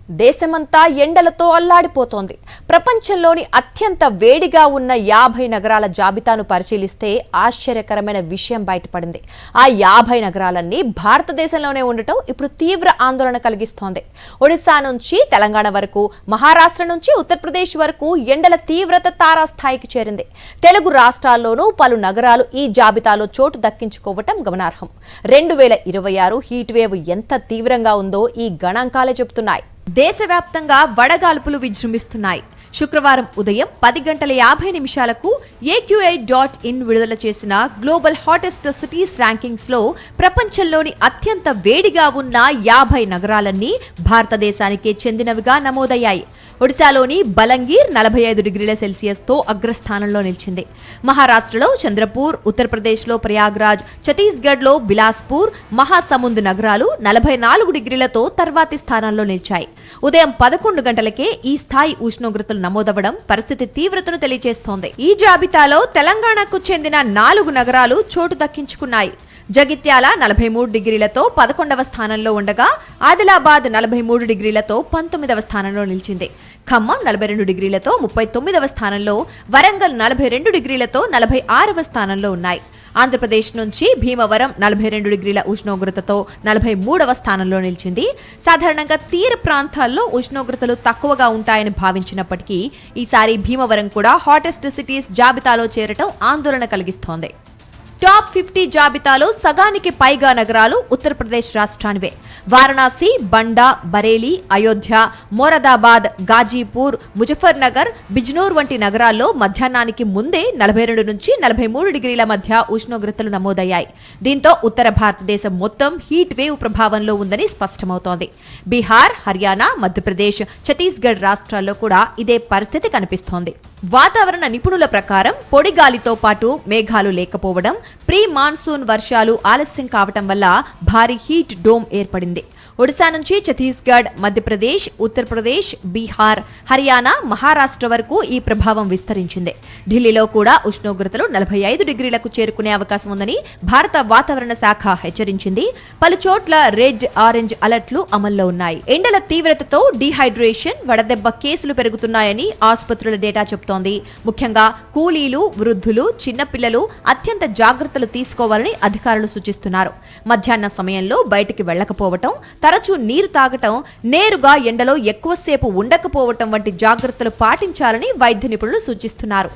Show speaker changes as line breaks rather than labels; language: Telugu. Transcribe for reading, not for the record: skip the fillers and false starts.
దేశమంతా ఎండలతో అల్లాడిపోతోంది. ప్రపంచంలోని అత్యంత వేడిగా ఉన్న 50 నగరాల జాబితాను పరిశీలిస్తే ఆశ్చర్యకరమైన విషయం బయటపడింది. ఆ 50 నగరాలన్నీ భారతదేశంలోనే ఉండటం ఇప్పుడు తీవ్ర ఆందోళన కలిగిస్తోంది. ఒడిశా నుంచి తెలంగాణ వరకు, మహారాష్ట్ర నుంచి ఉత్తరప్రదేశ్ వరకు ఎండల తీవ్రత తారాస్థాయికి చేరింది. తెలుగు రాష్ట్రాల్లోనూ పలు నగరాలు ఈ జాబితాలో చోటు దక్కించుకోవటం గమనార్హం. 2026 హీట్ వేవ్ ఎంత తీవ్రంగా ఉందో ఈ గణాంకాలే చెబుతున్నాయి.
దేశవ్యాప్తంగా వడగాల్పులు విజృంభిస్తున్నాయి. శుక్రవారం ఉదయం 10:50 AQI.in విడుదల చేసిన గ్లోబల్ హాటెస్ట్ సిటీస్ ర్యాంకింగ్స్ లో ప్రపంచంలోని అత్యంత వేడిగా ఉన్న 50 నగరాలన్నీ భారతదేశానికే చెందినవిగా నమోదయ్యాయి. ఒడిశాలోని బలంగీర్ 45 డిగ్రీల సెల్సియస్ తో అగ్రస్థానంలో నిలిచింది. మహారాష్ట్రలో చంద్రపూర్, ఉత్తరప్రదేశ్లో ప్రయాగ్రాజ్, ఛత్తీస్గఢ్లో బిలాస్పూర్, మహాసముంద్ నగరాలు 44 డిగ్రీలతో తర్వాతి స్థానాల్లో నిలిచాయి. ఉదయం 11 గంటలకే ఈ స్థాయి ఉష్ణోగ్రతలు నమోదవడం పరిస్థితి తీవ్రతను తెలియజేస్తోంది. ఈ జాబితాలో తెలంగాణకు చెందిన 4 నగరాలు చోటు దక్కించుకున్నాయి. జగిత్యాల 43 డిగ్రీలతో 11వ స్థానంలో ఉండగా ఆదిలాబాద్ 43 డిగ్రీలతో 19వ స్థానంలో నిలిచింది. ఖమ్మం 42 డిగ్రీలతో 39వ స్థానంలో, వరంగల్ 42 డిగ్రీలతో 46వ స్థానంలో ఉన్నాయి. ఆంధ్రప్రదేశ్ నుంచి భీమవరం 42 డిగ్రీల ఉష్ణోగ్రతతో 43వ స్థానంలో నిలిచింది. సాధారణంగా తీర ప్రాంతాల్లో ఉష్ణోగ్రతలు తక్కువగా ఉంటాయని భావించినప్పటికీ ఈసారి భీమవరం కూడా హాటెస్ట్ సిటీస్ జాబితాలో చేరటం ఆందోళన కలిగిస్తోంది. టాప్ 50 జాబితాలో సగానికి పైగా నగరాలు ఉత్తరప్రదేశ్ రాష్ట్రానివే. వారణాసి, బండా, బరేలీ, అయోధ్య, మోరదాబాద్, గాజీపూర్, ముజఫర్ నగర్, బిజ్నూర్ వంటి నగరాల్లో మధ్యాహ్నానికి ముందే 42 నుంచి 43 డిగ్రీల మధ్య ఉష్ణోగ్రతలు నమోదయ్యాయి. దీంతో ఉత్తర భారతదేశం మొత్తం హీట్ వేవ్ ప్రభావంలో ఉందని స్పష్టమవుతోంది. బీహార్, హర్యానా, మధ్యప్రదేశ్, ఛత్తీస్గఢ్ రాష్ట్రాల్లో కూడా ఇదే పరిస్థితి కనిపిస్తోంది. వాతావరణ నిపుణుల ప్రకారం పొడి గాలితో పాటు మేఘాలు లేకపోవడం, ప్రీ మాన్సూన్ వర్షాలు ఆలస్యం కావటం వల్ల భారీ హీట్ డోమ్ ఏర్పడింది. ఒడిశా నుంచి ఛత్తీస్గఢ్, మధ్యప్రదేశ్, ఉత్తరప్రదేశ్, బీహార్, హర్యానా, మహారాష్ట్ర వరకు ఈ ప్రభావం విస్తరించింది. ఢిల్లీలో కూడా ఉష్ణోగ్రతలు 45 డిగ్రీలకు చేరుకునే అవకాశం ఉందని భారత వాతావరణ శాఖ హెచ్చరించింది. పలు చోట్ల రెడ్, ఆరెంజ్ అలర్ట్లు అమల్లో ఉన్నాయి. ఎండల తీవ్రతతో డీహైడ్రేషన్, వడదెబ్బ కేసులు పెరుగుతున్నాయని ఆసుపత్రుల డేటా చెబుతోంది. ముఖ్యంగా కూలీలు, వృద్ధులు, చిన్నపిల్లలు అత్యంత జాగ్రత్తలు తీసుకోవాలని అధికారులు సూచిస్తున్నారు. మధ్యాహ్న సమయంలో బయటికి వెళ్లకపోవటం, తరచూ నీరు తాగటం, నేరుగా ఎండలో ఎక్కువసేపు ఉండకపోవటం వంటి జాగ్రత్తలు పాటించాలని వైద్య నిపుణులు సూచిస్తున్నారు.